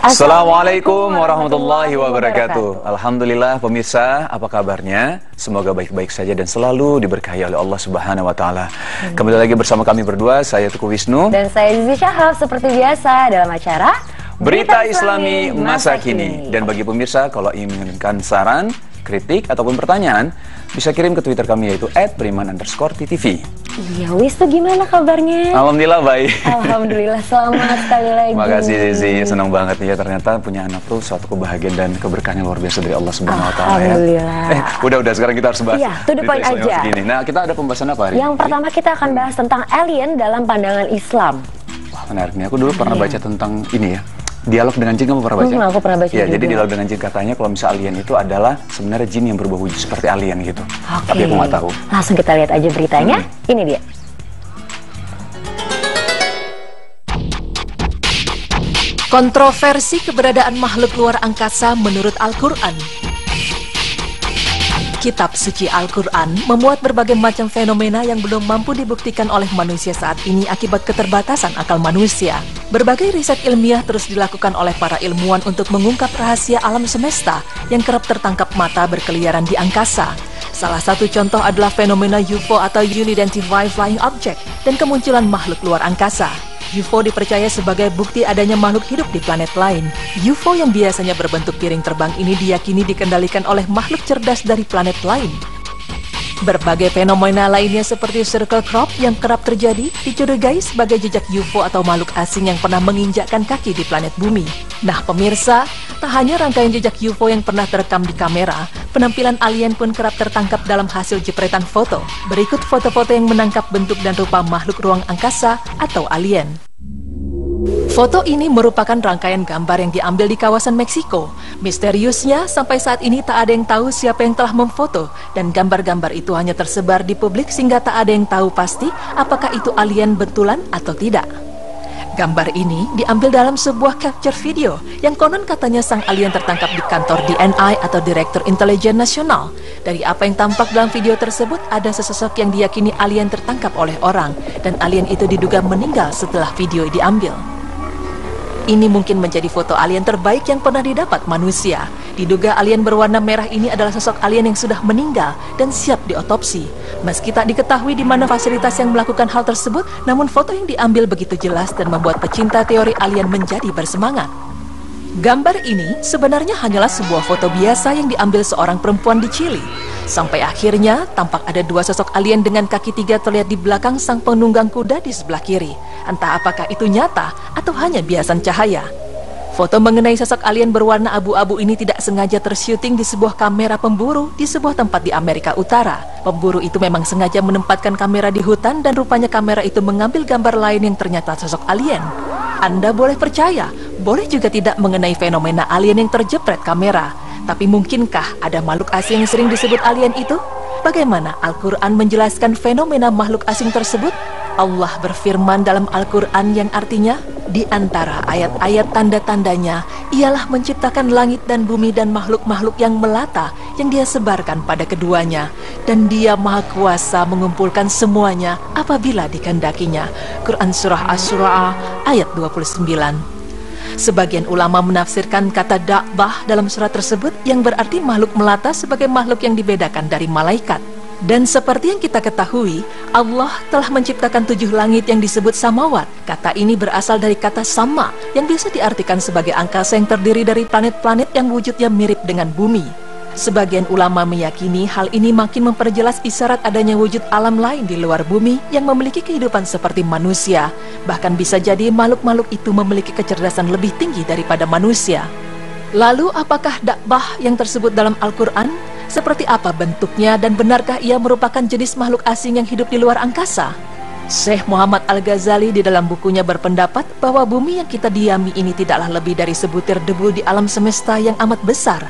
Assalamualaikum warahmatullahi wabarakatuh. Alhamdulillah pemirsa, apa kabarnya? Semoga baik-baik saja dan selalu diberkahi oleh Allah Subhanahu wa taala. Kembali lagi bersama kami berdua, saya Teguh Wisnu dan saya Zizi Syahab, seperti biasa dalam acara Berita Islami Masa Kini. Dan bagi pemirsa, kalau ingin mengirimkan saran, kritik ataupun pertanyaan, bisa kirim ke Twitter kami, yaitu @beriman_ttv. Iya, Wis, tuh gimana kabarnya? Alhamdulillah baik. Alhamdulillah, selamat sekali lagi. Makasih Zizi, senang banget nih ya, ternyata punya anak tuh suatu kebahagiaan dan keberkahan yang luar biasa dari Allah Subhanahu wa taala ya. Alhamdulillah. Udah sekarang kita harus bahas. Iya, to the point aja. Nah, kita ada pembahasan apa hari ini? Yang pertama kita akan bahas tentang alien dalam pandangan Islam. Wah, menarik nih. Aku dulu pernah baca tentang ini ya. Dialog dengan Jin, kamu pernah baca? Aku pernah baca ya, juga. Jadi Dialog dengan Jin katanya kalau misal alien itu adalah sebenarnya jin yang berubah wujud seperti alien gitu. Tapi aku nggak tahu. Langsung kita lihat aja beritanya. Ini dia. Kontroversi keberadaan makhluk luar angkasa menurut Al-Quran. Kitab suci Al-Quran memuat berbagai macam fenomena yang belum mampu dibuktikan oleh manusia saat ini akibat keterbatasan akal manusia. Berbagai riset ilmiah terus dilakukan oleh para ilmuwan untuk mengungkap rahasia alam semesta yang kerap tertangkap mata berkeliaran di angkasa. Salah satu contoh adalah fenomena UFO atau Unidentified Flying Object dan kemunculan makhluk luar angkasa. UFO dipercaya sebagai bukti adanya makhluk hidup di planet lain. UFO yang biasanya berbentuk piring terbang ini diyakini dikendalikan oleh makhluk cerdas dari planet lain. Berbagai fenomena lainnya seperti circle crop yang kerap terjadi dicurigai sebagai jejak UFO atau makhluk asing yang pernah menginjakkan kaki di planet bumi. Nah pemirsa, tak hanya rangkaian jejak UFO yang pernah terekam di kamera, penampilan alien pun kerap tertangkap dalam hasil jepretan foto. Berikut foto-foto yang menangkap bentuk dan rupa makhluk ruang angkasa atau alien. Foto ini merupakan rangkaian gambar yang diambil di kawasan Meksiko. Misteriusnya, sampai saat ini tak ada yang tahu siapa yang telah memfoto, dan gambar-gambar itu hanya tersebar di publik sehingga tak ada yang tahu pasti apakah itu alien betulan atau tidak. Gambar ini diambil dalam sebuah capture video yang konon katanya sang alien tertangkap di kantor DNI atau Direktur Intelijen Nasional. Dari apa yang tampak dalam video tersebut, ada sesosok yang diyakini alien tertangkap oleh orang, dan alien itu diduga meninggal setelah video diambil. Ini mungkin menjadi foto alien terbaik yang pernah didapat manusia. Diduga alien berwarna merah ini adalah sosok alien yang sudah meninggal dan siap diotopsi. Meski tak diketahui di mana fasilitas yang melakukan hal tersebut, namun foto yang diambil begitu jelas dan membuat pecinta teori alien menjadi bersemangat. Gambar ini sebenarnya hanyalah sebuah foto biasa yang diambil seorang perempuan di Chili. Sampai akhirnya tampak ada dua sosok alien dengan kaki tiga terlihat di belakang sang penunggang kuda di sebelah kiri. Entah apakah itu nyata atau hanya biasan cahaya. Foto mengenai sosok alien berwarna abu-abu ini tidak sengaja tersyuting di sebuah kamera pemburu di sebuah tempat di Amerika Utara. Pemburu itu memang sengaja menempatkan kamera di hutan dan rupanya kamera itu mengambil gambar lain yang ternyata sosok alien. Anda boleh percaya, boleh juga tidak mengenai fenomena alien yang terjepret kamera. Tapi mungkinkah ada makhluk asing yang sering disebut alien itu? Bagaimana Al-Quran menjelaskan fenomena makhluk asing tersebut? Allah berfirman dalam Al-Quran yang artinya, di antara ayat-ayat tanda-tandanya, ialah menciptakan langit dan bumi dan makhluk-makhluk yang melata yang dia sebarkan pada keduanya. Dan dia maha kuasa mengumpulkan semuanya apabila dikehendakinya. Quran Surah Asy-Syu'ara ayat 29. Sebagian ulama menafsirkan kata da'bah dalam surat tersebut yang berarti makhluk melata sebagai makhluk yang dibedakan dari malaikat. Dan seperti yang kita ketahui, Allah telah menciptakan 7 langit yang disebut samawat. Kata ini berasal dari kata sama, yang biasa diartikan sebagai angkasa yang terdiri dari planet-planet yang wujudnya mirip dengan bumi. Sebagian ulama meyakini hal ini makin memperjelas isyarat adanya wujud alam lain di luar bumi yang memiliki kehidupan seperti manusia. Bahkan bisa jadi makhluk-makhluk itu memiliki kecerdasan lebih tinggi daripada manusia. Lalu apakah da'bah yang tersebut dalam Al-Quran? Seperti apa bentuknya dan benarkah ia merupakan jenis makhluk asing yang hidup di luar angkasa? Syekh Muhammad Al-Ghazali di dalam bukunya berpendapat bahwa bumi yang kita diami ini tidaklah lebih dari sebutir debu di alam semesta yang amat besar.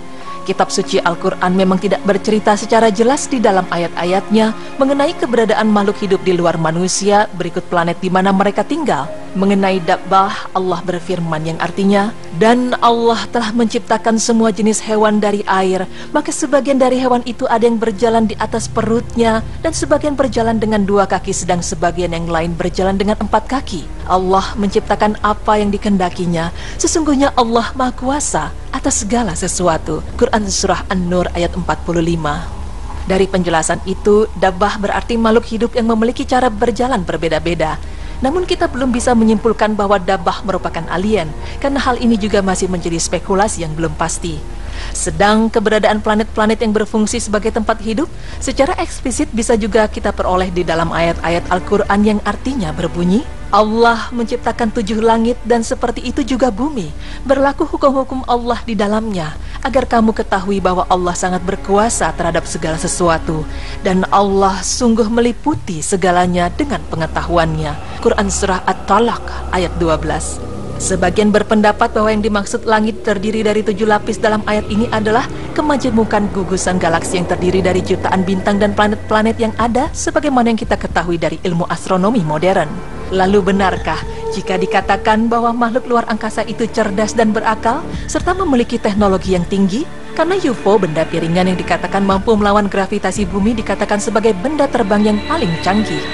Kitab suci Al-Quran memang tidak bercerita secara jelas di dalam ayat-ayatnya mengenai keberadaan makhluk hidup di luar manusia berikut planet di mana mereka tinggal. Mengenai dabbah, Allah berfirman yang artinya, dan Allah telah menciptakan semua jenis hewan dari air, maka sebagian dari hewan itu ada yang berjalan di atas perutnya, dan sebagian berjalan dengan 2 kaki, sedang sebagian yang lain berjalan dengan 4 kaki. Allah menciptakan apa yang dikehendakinya. Sesungguhnya Allah Maha Kuasa atas segala sesuatu. Quran Surah An-Nur ayat 45. Dari penjelasan itu, dabbah berarti makhluk hidup yang memiliki cara berjalan berbeda-beda. Namun kita belum bisa menyimpulkan bahwa dabbah merupakan alien, karena hal ini juga masih menjadi spekulasi yang belum pasti. Sedang keberadaan planet-planet yang berfungsi sebagai tempat hidup secara eksplisit bisa juga kita peroleh di dalam ayat-ayat Al-Quran yang artinya berbunyi, Allah menciptakan 7 langit dan seperti itu juga bumi, berlaku hukum-hukum Allah di dalamnya, agar kamu ketahui bahwa Allah sangat berkuasa terhadap segala sesuatu, dan Allah sungguh meliputi segalanya dengan pengetahuannya. Quran Surah At-Talaq ayat 12. Sebagian berpendapat bahwa yang dimaksud langit terdiri dari 7 lapis dalam ayat ini adalah kemajemukan gugusan galaksi yang terdiri dari jutaan bintang dan planet-planet yang ada, sebagaimana yang kita ketahui dari ilmu astronomi modern. Lalu benarkah jika dikatakan bahwa makhluk luar angkasa itu cerdas dan berakal, serta memiliki teknologi yang tinggi? Karena UFO, benda piringan yang dikatakan mampu melawan gravitasi bumi, dikatakan sebagai benda terbang yang paling canggih.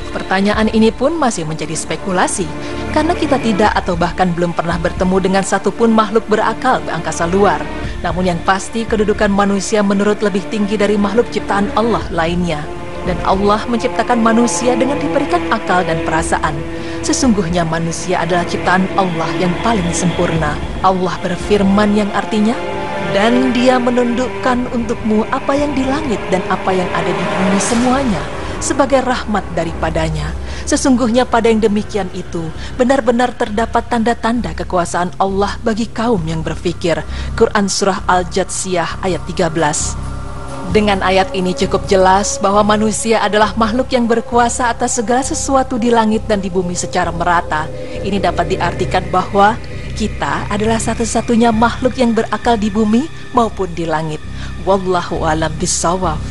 Pertanyaan ini pun masih menjadi spekulasi, karena kita tidak atau bahkan belum pernah bertemu dengan satupun makhluk berakal di angkasa luar. Namun yang pasti kedudukan manusia menurut lebih tinggi dari makhluk ciptaan Allah lainnya. Dan Allah menciptakan manusia dengan diberikan akal dan perasaan. Sesungguhnya manusia adalah ciptaan Allah yang paling sempurna. Allah berfirman yang artinya, dan Dia menundukkan untukmu apa yang di langit dan apa yang ada di bumi semuanya, sebagai rahmat daripadanya. Sesungguhnya pada yang demikian itu benar-benar terdapat tanda-tanda kekuasaan Allah bagi kaum yang berfikir. Quran Surah Al-Jathiyah ayat 13. Dengan ayat ini cukup jelas bahwa manusia adalah makhluk yang berkuasa atas segala sesuatu di langit dan di bumi secara merata. Ini dapat diartikan bahwa kita adalah satu-satunya makhluk yang berakal di bumi maupun di langit. Wallahu a'lam bishawab.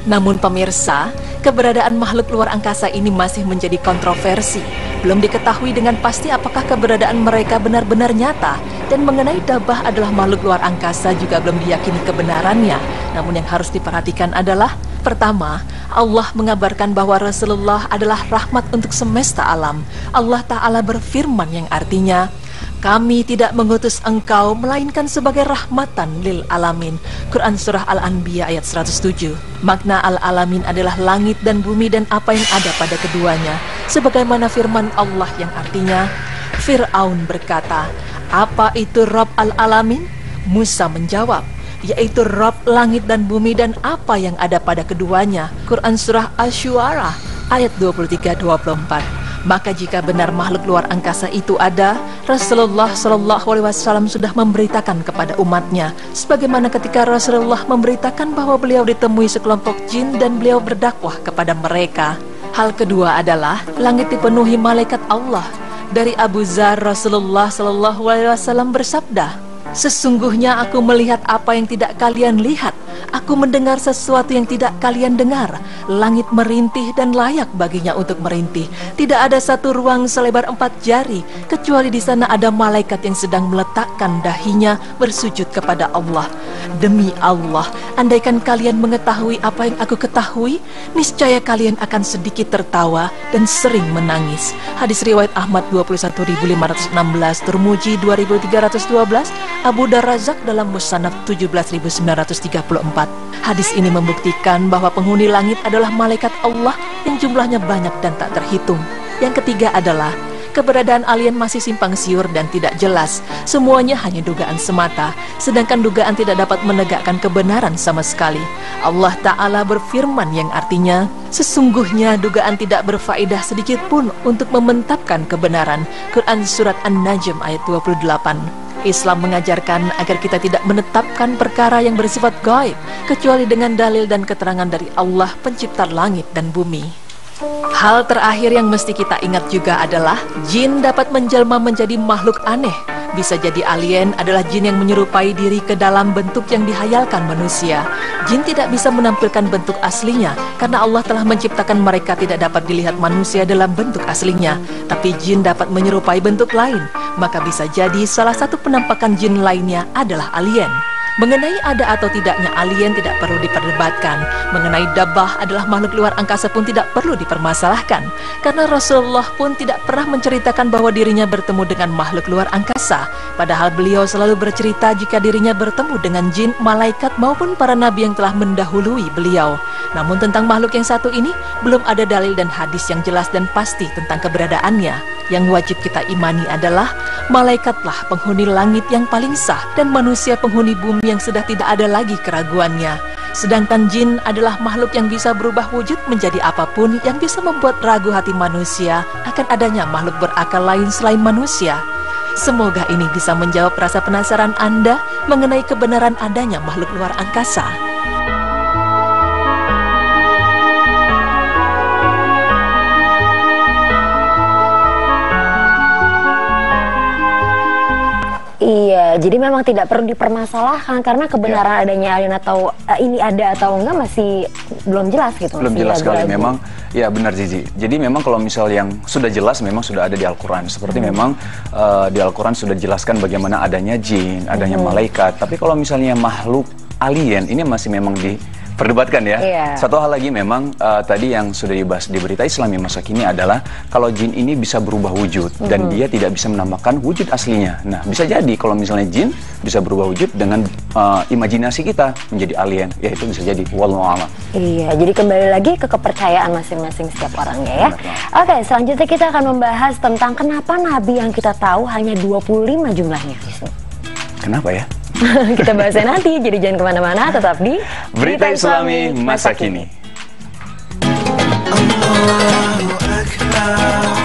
Namun pemirsa, keberadaan makhluk luar angkasa ini masih menjadi kontroversi. Belum diketahui dengan pasti apakah keberadaan mereka benar-benar nyata. Dan mengenai dabbah adalah makhluk luar angkasa juga belum diyakini kebenarannya. Namun yang harus diperhatikan adalah, pertama, Allah mengabarkan bahwa Rasulullah adalah rahmat untuk semesta alam. Allah Ta'ala berfirman yang artinya, kami tidak mengutus engkau melainkan sebagai rahmatan lil alamin. Quran Surah Al-Anbiya ayat 107. Makna al-alamin adalah langit dan bumi dan apa yang ada pada keduanya. Sebagaimana firman Allah yang artinya, Fir'aun berkata, apa itu Rabb al-alamin? Musa menjawab, yaitu Rabb langit dan bumi dan apa yang ada pada keduanya. Quran Surah Asy-Syu'ara ayat 23-24. Maka jika benar makhluk luar angkasa itu ada, Rasulullah SAW sudah memberitakan kepada umatnya, sebagaimana ketika Rasulullah memberitakan bahwa beliau ditemui sekelompok jin dan beliau berdakwah kepada mereka. Hal kedua adalah langit dipenuhi malaikat Allah. Dari Abu Dzar, Rasulullah SAW bersabda, sesungguhnya aku melihat apa yang tidak kalian lihat. Aku mendengar sesuatu yang tidak kalian dengar. Langit merintih dan layak baginya untuk merintih. Tidak ada satu ruang selebar 4 jari, kecuali di sana ada malaikat yang sedang meletakkan dahinya bersujud kepada Allah. Demi Allah, andaikan kalian mengetahui apa yang aku ketahui, niscaya kalian akan sedikit tertawa dan sering menangis. Hadis riwayat Ahmad 21.516, Turmuji 2.312, Abu Darrazak dalam Musannaf 17.934. Hadis ini membuktikan bahwa penghuni langit adalah malaikat Allah yang jumlahnya banyak dan tak terhitung. Yang ketiga adalah keberadaan alien masih simpang siur dan tidak jelas. Semuanya hanya dugaan semata, sedangkan dugaan tidak dapat menegakkan kebenaran sama sekali. Allah Ta'ala berfirman yang artinya, sesungguhnya dugaan tidak berfaedah sedikit pun untuk mementapkan kebenaran. Quran Surat An-Najm ayat 28. Islam mengajarkan agar kita tidak menetapkan perkara yang bersifat gaib, kecuali dengan dalil dan keterangan dari Allah pencipta langit dan bumi. Hal terakhir yang mesti kita ingat juga adalah jin dapat menjelma menjadi makhluk aneh. Bisa jadi alien adalah jin yang menyerupai diri ke dalam bentuk yang dihayalkan manusia. Jin tidak bisa menampilkan bentuk aslinya karena Allah telah menciptakan mereka tidak dapat dilihat manusia dalam bentuk aslinya. Tapi jin dapat menyerupai bentuk lain. Maka bisa jadi salah satu penampakan jin lainnya adalah alien. Mengenai ada atau tidaknya alien tidak perlu diperdebatkan. Mengenai dabbah adalah makhluk luar angkasa pun tidak perlu dipermasalahkan. Karena Rasulullah pun tidak pernah menceritakan bahwa dirinya bertemu dengan makhluk luar angkasa. Padahal beliau selalu bercerita jika dirinya bertemu dengan jin, malaikat maupun para nabi yang telah mendahului beliau. Namun tentang makhluk yang satu ini, belum ada dalil dan hadis yang jelas dan pasti tentang keberadaannya. Yang wajib kita imani adalah malaikatlah penghuni langit yang paling sah dan manusia penghuni bumi yang sudah tidak ada lagi keraguannya. Sedangkan jin adalah makhluk yang bisa berubah wujud menjadi apapun yang bisa membuat ragu hati manusia akan adanya makhluk berakal lain selain manusia. Semoga ini bisa menjawab rasa penasaran Anda mengenai kebenaran adanya makhluk luar angkasa. Iya, jadi memang tidak perlu dipermasalahkan karena kebenaran adanya alien atau ini ada atau enggak masih belum jelas gitu. Belum jelas sekali memang. Ya benar Zizi. Jadi memang kalau misal yang sudah jelas memang sudah ada di Al-Quran. Seperti memang di Al-Quran sudah dijelaskan bagaimana adanya jin, adanya malaikat. Tapi kalau misalnya makhluk alien ini masih memang diperdebatkan ya. Satu hal lagi memang tadi yang sudah dibahas di berita Islam yang masa kini adalah kalau jin ini bisa berubah wujud dan dia tidak bisa menampakkan wujud aslinya. Nah bisa jadi kalau misalnya jin bisa berubah wujud dengan imajinasi kita menjadi alien, ya itu bisa jadi. Wallahu a'lam. Iya, jadi kembali lagi ke kepercayaan masing-masing setiap orangnya ya. Oke, selanjutnya kita akan membahas tentang kenapa nabi yang kita tahu hanya 25 jumlahnya. Kenapa ya? Kita bahasnya nanti, jadi jangan kemana-mana, tetap di Berita Islami Masa Kini. Allahu Akbar.